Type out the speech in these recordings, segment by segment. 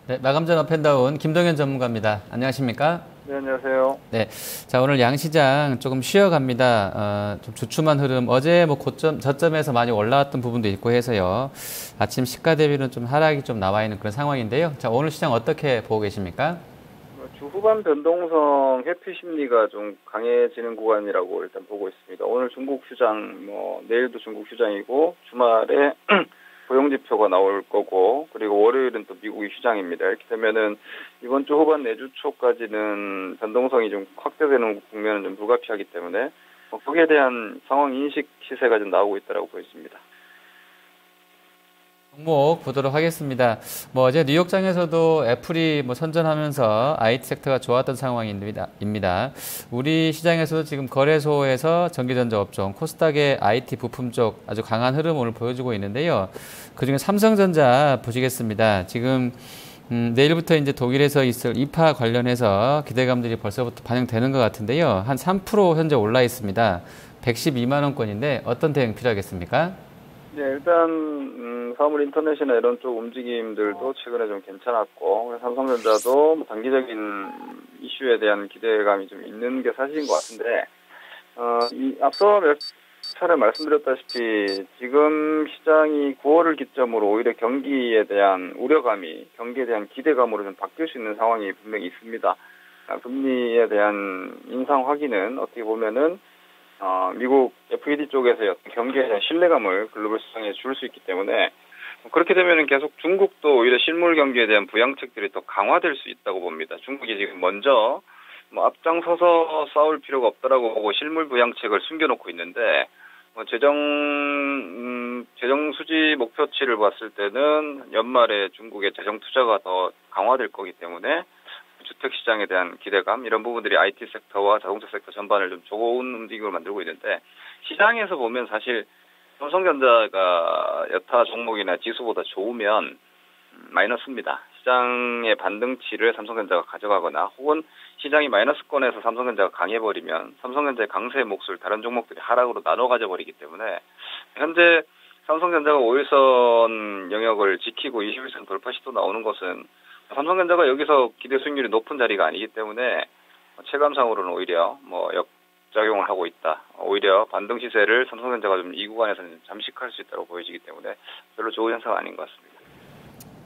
네, 마감전 업앤다운 김동현 전문가입니다. 안녕하십니까? 네, 안녕하세요. 네, 자 오늘 양시장 조금 쉬어갑니다. 좀 주춤한 흐름. 어제 뭐 고점 저점에서 많이 올라왔던 부분도 있고 해서요. 아침 시가 대비는 좀 하락이 좀 나와 있는 그런 상황인데요. 자 오늘 시장 어떻게 보고 계십니까? 주 후반 변동성 회피 심리가 좀 강해지는 구간이라고 일단 보고 있습니다. 오늘 중국 휴장, 내일도 중국 휴장이고, 주말에 고용지표가 나올 거고, 그리고 월요일은 또 미국이 휴장입니다. 이렇게 되면은 이번 주 후반 내주 초까지는 변동성이 좀 확대되는 국면은 좀 불가피하기 때문에, 거기에 대한 상황 인식 시세가 좀 나오고 있다고 보여집니다. 종목 보도록 하겠습니다. 뭐 어제 뉴욕장에서도 애플이 뭐 선전하면서 IT 섹터가 좋았던 상황입니다. 우리 시장에서도 지금 거래소에서 전기전자 업종, 코스닥의 IT 부품 쪽 아주 강한 흐름 오늘 보여주고 있는데요. 그중에 삼성전자 보시겠습니다. 지금 내일부터 이제 독일에서 있을 이파 관련해서 기대감들이 벌써부터 반영되는 것 같은데요. 한 3% 현재 올라 있습니다. 112만 원권인데 어떤 대응 필요하겠습니까? 네, 일단 사물 인터넷이나 이런 쪽 움직임들도 최근에 좀 괜찮았고, 삼성전자도 뭐 단기적인 이슈에 대한 기대감이 좀 있는 게 사실인 것 같은데, 앞서 몇 차례 말씀드렸다시피 지금 시장이 9월을 기점으로 오히려 경기에 대한 우려감이 경기에 대한 기대감으로 좀 바뀔 수 있는 상황이 분명히 있습니다. 금리에 대한 인상 확인은 어떻게 보면은 미국 FED 쪽에서 경기에 대한 신뢰감을 글로벌 시장에 줄 수 있기 때문에 그렇게 되면은 계속 중국도 오히려 실물 경기에 대한 부양책들이 더 강화될 수 있다고 봅니다. 중국이 지금 먼저 앞장서서 싸울 필요가 없다라고 보고 실물 부양책을 숨겨놓고 있는데 재정 수지 목표치를 봤을 때는 연말에 중국의 재정 투자가 더 강화될 거기 때문에 주택 시장에 대한 기대감 이런 부분들이 IT 섹터와 자동차 섹터 전반을 좀 좋은 움직임을 만들고 있는데 시장에서 보면 사실 삼성전자가 여타 종목이나 지수보다 좋으면 마이너스입니다. 시장의 반등치를 삼성전자가 가져가거나 혹은 시장이 마이너스권에서 삼성전자가 강해버리면 삼성전자의 강세의 몫을 다른 종목들이 하락으로 나눠 가져버리기 때문에 현재 삼성전자가 5일선 영역을 지키고 21선 돌파 시도 나오는 것은 삼성전자가 여기서 기대 수익률이 높은 자리가 아니기 때문에 체감상으로는 오히려 역작용을 하고 있다. 오히려 반등 시세를 삼성전자가 좀 이 구간에서는 잠식할 수 있다고 보여지기 때문에 별로 좋은 현상은 아닌 것 같습니다.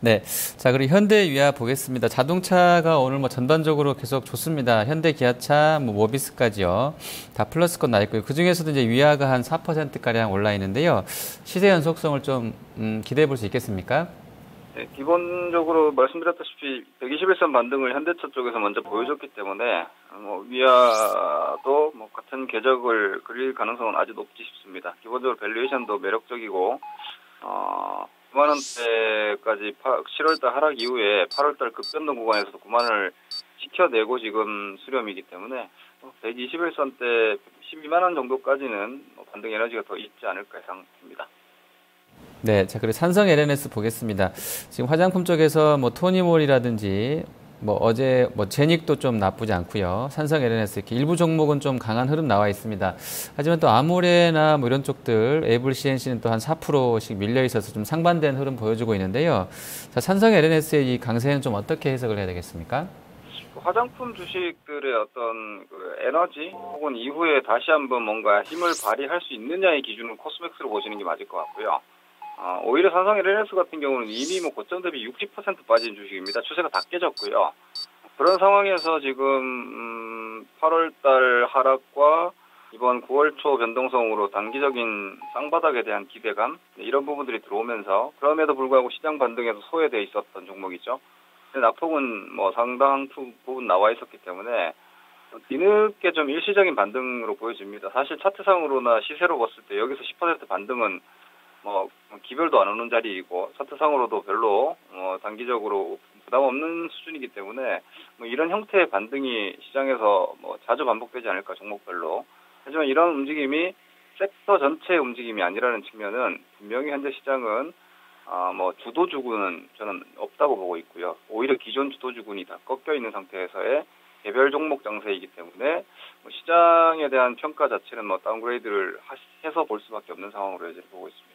네. 자, 그리고 현대위아 보겠습니다. 자동차가 오늘 뭐 전반적으로 계속 좋습니다. 현대, 기아차, 모비스까지요. 다 플러스권 나 있고요. 그 중에서도 이제 위아가 한 4%가량 올라 있는데요. 시세 연속성을 좀 기대해 볼 수 있겠습니까? 네, 기본적으로 말씀드렸다시피 121선 반등을 현대차 쪽에서 먼저 보여줬기 때문에 위아도 같은 궤적을 그릴 가능성은 아주 높지 싶습니다. 기본적으로 밸류에이션도 매력적이고 9만 원대까지 7월달 하락 이후에 8월달 급변동 구간에서도 9만 원을 지켜내고 지금 수렴이기 때문에 121선 대 12만 원 정도까지는 반등 에너지가 더 있지 않을까 예상됩니다. 네, 자, 그리고 삼성 LNS 보겠습니다. 지금 화장품 쪽에서 토니몰이라든지 어제 제닉도 좀 나쁘지 않고요. 삼성 LNS 이렇게 일부 종목은 좀 강한 흐름 나와 있습니다. 하지만 또 아모레나 이런 쪽들 에이블 CNC는 또 한 4%씩 밀려 있어서 좀 상반된 흐름 보여주고 있는데요. 자, 삼성 LNS의 이 강세는 좀 어떻게 해석을 해야 되겠습니까? 화장품 주식들의 어떤 에너지 혹은 이후에 다시 한번 뭔가 힘을 발휘할 수 있느냐의 기준을 코스맥스로 보시는 게 맞을 것 같고요. 오히려 삼성 LNS 같은 경우는 이미 고점 대비 60% 빠진 주식입니다. 추세가 다 깨졌고요. 그런 상황에서 지금 8월달 하락과 이번 9월 초 변동성으로 단기적인 쌍바닥에 대한 기대감 이런 부분들이 들어오면서 그럼에도 불구하고 시장 반등에서 소외되어 있었던 종목이죠. 낙폭은 상당 부분 나와 있었기 때문에 뒤늦게 좀 일시적인 반등으로 보여집니다. 사실 차트상으로나 시세로 봤을 때 여기서 10% 반등은 기별도 안 오는 자리이고 차트상으로도 별로 단기적으로 부담 없는 수준이기 때문에 이런 형태의 반등이 시장에서 자주 반복되지 않을까 종목별로. 하지만 이런 움직임이 섹터 전체의 움직임이 아니라는 측면은 분명히 현재 시장은 주도주군은 저는 없다고 보고 있고요. 오히려 기존 주도주군이 다 꺾여 있는 상태에서의 개별 종목 장세이기 때문에 시장에 대한 평가 자체는 다운그레이드를 해서 볼 수밖에 없는 상황으로 여전히 보고 있습니다.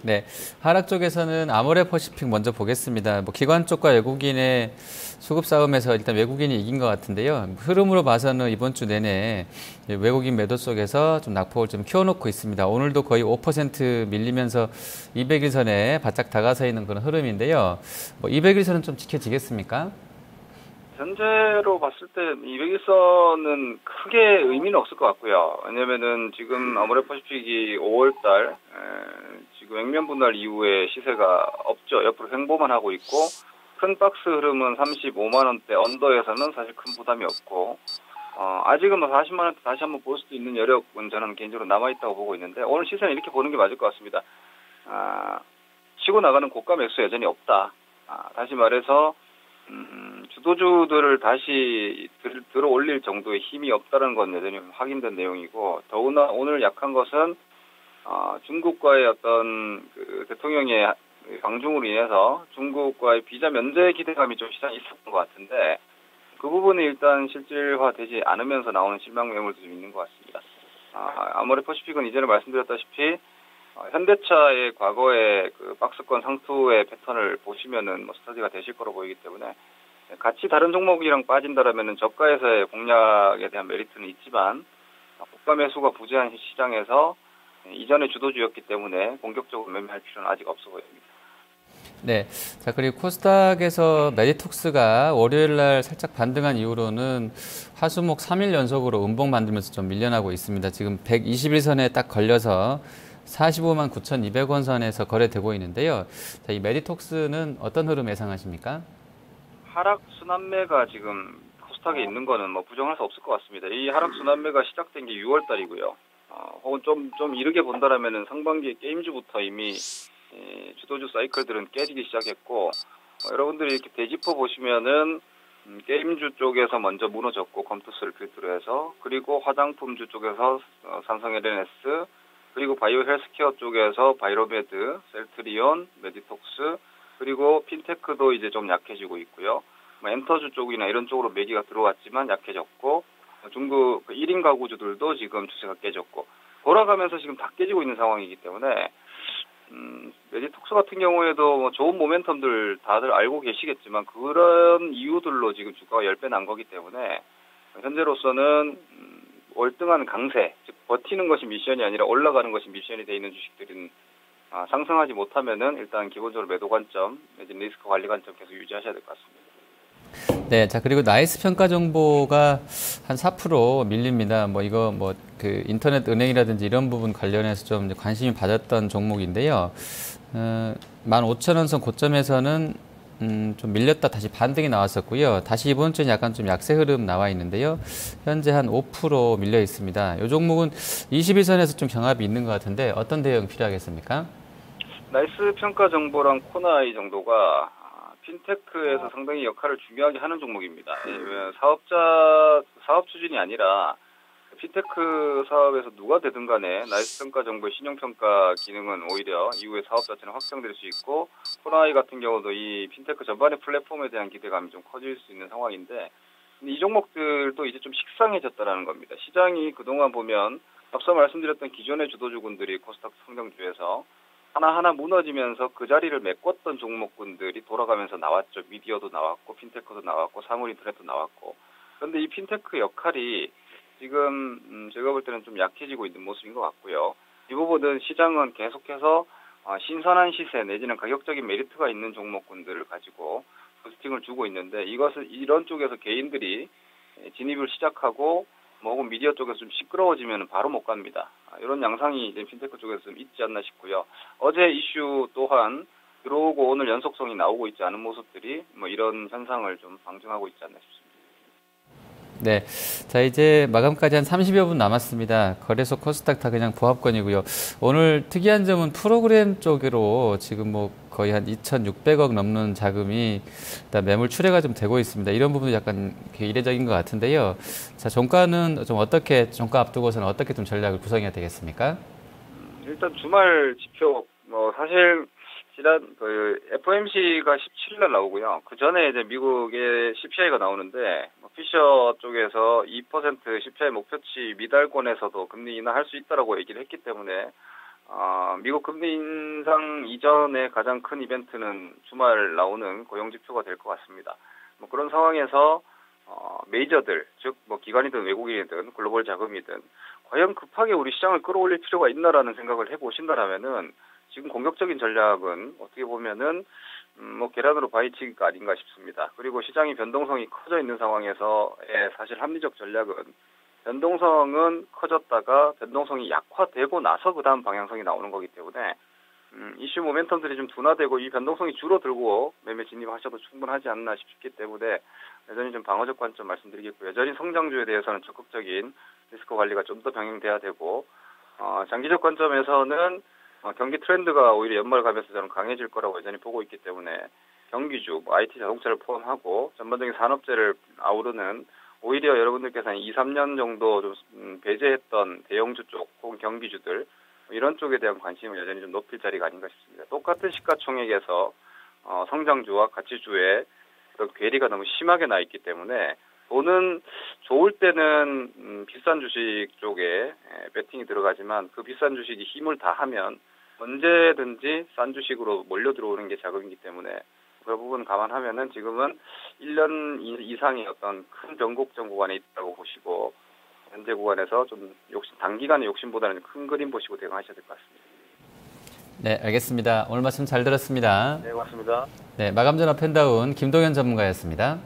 네, 하락 쪽에서는 아모레퍼시픽 먼저 보겠습니다. 뭐 기관 쪽과 외국인의 수급 싸움에서 일단 외국인이 이긴 것 같은데요. 흐름으로 봐서는 이번 주 내내 외국인 매도 속에서 좀 낙폭을 좀 키워놓고 있습니다. 오늘도 거의 5% 밀리면서 200일선에 바짝 다가서 있는 그런 흐름인데요. 뭐 200일선은 좀 지켜지겠습니까? 현재로 봤을 때 200일선은 크게 의미는 없을 것 같고요. 왜냐면은 지금 아모레퍼시픽이 5월달 지금 액면 분할 이후에 시세가 없죠. 옆으로 횡보만 하고 있고 큰 박스 흐름은 35만 원대 언더에서는 사실 큰 부담이 없고 아직은 뭐 40만 원대 다시 한번 볼 수도 있는 여력은 저는 개인적으로 남아 있다고 보고 있는데 오늘 시세는 이렇게 보는 게 맞을 것 같습니다. 치고 나가는 고가 매수 여전히 없다. 다시 말해서 주도주들을 다시 들어 올릴 정도의 힘이 없다는 건 여전히 확인된 내용이고 더구나 오늘 약한 것은 중국과의 어떤 그 대통령의 방중으로 인해서 중국과의 비자 면제 기대감이 좀 시장에 있었던 것 같은데 그 부분이 일단 실질화되지 않으면서 나오는 실망 매물도 좀 있는 것 같습니다. 아모레퍼시픽은 이전에 말씀드렸다시피 현대차의 과거의 그 박스권 상투의 패턴을 보시면은 뭐 스터디가 되실 거로 보이기 때문에 같이 다른 종목이랑 빠진다라면은 저가에서의 공략에 대한 메리트는 있지만 고가 매수가 부재한 시장에서 이전의 주도주였기 때문에 공격적으로 매매할 필요는 아직 없어 보입니다. 네. 자, 그리고 코스닥에서 메디톡스가 월요일 날 살짝 반등한 이후로는 화수목 3일 연속으로 음봉 만들면서 좀 밀려나고 있습니다. 지금 121선에 딱 걸려서 45만 9,200원 선에서 거래되고 있는데요. 자, 이 메디톡스는 어떤 흐름 예상하십니까? 하락 순환매가 지금 코스닥에 있는 거는 뭐 부정할 수 없을 것 같습니다. 이 하락 순환매가 시작된 게 6월 달이고요. 혹은 좀 이르게 본다라면은 상반기 게임주부터 이미 주도주 사이클들은 깨지기 시작했고 여러분들이 이렇게 되짚어 보시면은 게임주 쪽에서 먼저 무너졌고 컴투스를 필두로 해서 그리고 화장품주 쪽에서 삼성 LNS 그리고 바이오 헬스케어 쪽에서 바이로메드, 셀트리온, 메디톡스 그리고 핀테크도 이제 좀 약해지고 있고요. 엔터주 쪽이나 이런 쪽으로 매기가 들어왔지만 약해졌고 중국 1인 가구주들도 지금 주세가 깨졌고 돌아가면서 지금 다 깨지고 있는 상황이기 때문에 메디톡스 같은 경우에도 뭐 좋은 모멘텀들 다들 알고 계시겠지만 그런 이유들로 지금 주가가 10배 난 거기 때문에 현재로서는 월등한 강세, 즉 버티는 것이 미션이 아니라 올라가는 것이 미션이 돼 있는 주식들은 상승하지 못하면은 일단 기본적으로 매도 관점, 내지는 리스크 관리 관점 계속 유지하셔야 될 것 같습니다. 네, 자, 그리고 나이스 평가 정보가 한 4% 밀립니다. 뭐 이거 그 인터넷 은행이라든지 이런 부분 관련해서 좀 관심이 받았던 종목인데요. 15,000원 선 고점에서는 좀 밀렸다 다시 반등이 나왔었고요. 다시 이번 주는 약간 좀 약세 흐름 나와 있는데요. 현재 한 5% 밀려 있습니다. 이 종목은 21선에서 좀 경합이 있는 것 같은데 어떤 대응 필요하겠습니까? 나이스 평가 정보랑 코나이 정도가 핀테크에서 상당히 역할을 중요하게 하는 종목입니다. 사업 추진이 아니라 핀테크 사업에서 누가 되든 간에 나이스 평가 정보의 신용평가 기능은 오히려 이후에 사업 자체는 확장될 수 있고 코나이 같은 경우도 이 핀테크 전반의 플랫폼에 대한 기대감이 좀 커질 수 있는 상황인데 이 종목들도 이제 좀 식상해졌다라는 겁니다. 시장이 그동안 보면 앞서 말씀드렸던 기존의 주도주군들이 코스닥 성장주에서 하나하나 무너지면서 그 자리를 메꿨던 종목군들이 돌아가면서 나왔죠. 미디어도 나왔고 핀테크도 나왔고 사물 인터넷도 나왔고. 그런데 이 핀테크 역할이 지금 제가 볼 때는 좀 약해지고 있는 모습인 것 같고요. 이 부분은 시장은 계속해서 신선한 시세 내지는 가격적인 메리트가 있는 종목군들을 가지고 부스팅을 주고 있는데 이것을 이런 쪽에서 개인들이 진입을 시작하고 혹은 미디어 쪽에서 좀 시끄러워지면 바로 못 갑니다. 이런 양상이 이제 핀테크 쪽에서 좀 있지 않나 싶고요. 어제 이슈 또한 들어오고 오늘 연속성이 나오고 있지 않은 모습들이 이런 현상을 좀 방증하고 있지 않나 싶습니다. 네. 자, 이제 마감까지 한 30여 분 남았습니다. 거래소 코스닥 다 그냥 보합권이고요. 오늘 특이한 점은 프로그램 쪽으로 지금 거의 한 2,600억 넘는 자금이 일단 매물 출회가 좀 되고 있습니다. 이런 부분도 약간 이례적인 것 같은데요. 자, 종가는 좀 종가 앞두고서는 어떻게 좀 전략을 구성해야 되겠습니까? 일단 주말 지표, 사실 FOMC가 17일날 나오고요. 그 전에 이제 미국의 CPI가 나오는데, 피셔 쪽에서 2% CPI 목표치 미달권에서도 금리 인하할 수 있다라고 얘기를 했기 때문에, 미국 금리 인상 이전에 가장 큰 이벤트는 주말 나오는 고용 지표가 될 것 같습니다. 뭐 그런 상황에서 메이저들, 즉 뭐 기관이든 외국인이든 글로벌 자금이든 과연 급하게 우리 시장을 끌어올릴 필요가 있나라는 생각을 해보신다라면은 지금 공격적인 전략은 어떻게 보면은 뭐 계란으로 바위치기가 아닌가 싶습니다. 그리고 시장이 변동성이 커져 있는 상황에서의 사실 합리적 전략은 변동성은 커졌다가 변동성이 약화되고 나서 그 다음 방향성이 나오는 거기 때문에 이슈 모멘텀들이 좀 둔화되고 이 변동성이 줄어들고 매매 진입하셔도 충분하지 않나 싶기 때문에 여전히 좀 방어적 관점 말씀드리겠고요. 여전히 성장주에 대해서는 적극적인 리스크 관리가 좀 더 병행돼야 되고 장기적 관점에서는 경기 트렌드가 오히려 연말 가면서 저는 강해질 거라고 여전히 보고 있기 때문에 경기주, 뭐 IT 자동차를 포함하고 전반적인 산업재를 아우르는 오히려 여러분들께서 한 2, 3년 정도 좀 배제했던 대형주 쪽 혹은 경기주들 이런 쪽에 대한 관심을 여전히 좀 높일 자리가 아닌가 싶습니다. 똑같은 시가총액에서 성장주와 가치주의 그런 괴리가 너무 심하게 나 있기 때문에 돈은 좋을 때는 비싼 주식 쪽에 베팅이 들어가지만 그 비싼 주식이 힘을 다하면 언제든지 싼 주식으로 몰려 들어오는 게 자금이기 때문에 그 부분 감안하면은 지금은 1년 이상의 어떤 큰 변곡점 구간에 있다고 보시고 현재 구간에서 좀 단기간의 욕심보다는 큰 그림 보시고 대응하셔야 될 것 같습니다. 네, 알겠습니다. 오늘 말씀 잘 들었습니다. 네, 고맙습니다. 네, 마감 전화 펜다운 김동현 전문가였습니다.